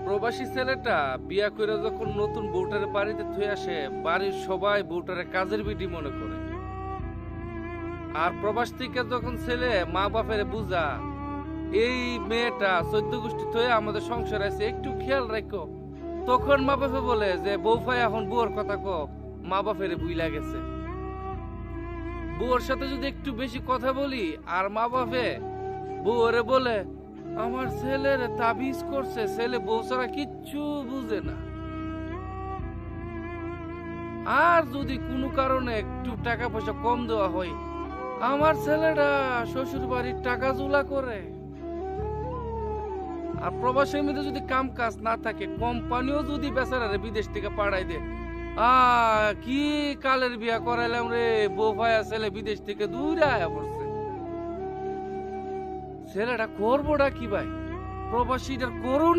প্রবাসী ছেলেটা বিয়া করে যখন নতুন বউটারে বাড়িতে থুয়ে আসে, বাড়ির সবাই বউটারে কাজের বিটি মনে করে। আর প্রবাস থেকে যখন ছেলে মা বাপের বুঝা এই মেয়েটা 14 গোষ্ঠী থয়ে আমাদের সংসার আছে, একটু খেয়াল রাখো, তখন মা বাপে বলে যে বউ ভাই এখন বউর কথা কো, মা বাপের বুইলা গেছে। বউর সাথে যদি একটু বেশি কথা বলি আর মা বাপে বউরে বলে আমার ছেলের তাবিজ করছে, ছেলে বউ ছাড়া কিচ্ছু বুঝে না। আর যদি কোনো কারণে একটু টাকা পয়সা কম দেওয়া হয়, আমার ছেলেটা শ্বশুর বাড়ির টাকা জোলা করে। আর প্রবাসের মধ্যে যদি কাম কাজ না থাকে, কোম্পানিও যদি বেচারারে বিদেশ থেকে পাঠাই দে, কি কালের বিয়া করাইলাম রে, বউ ভাইয়া ছেলে বিদেশ থেকে দূরে আয়া পড়ছে। ছেলেটা করবোটা কি ভাই, প্রবাসীটার করুন।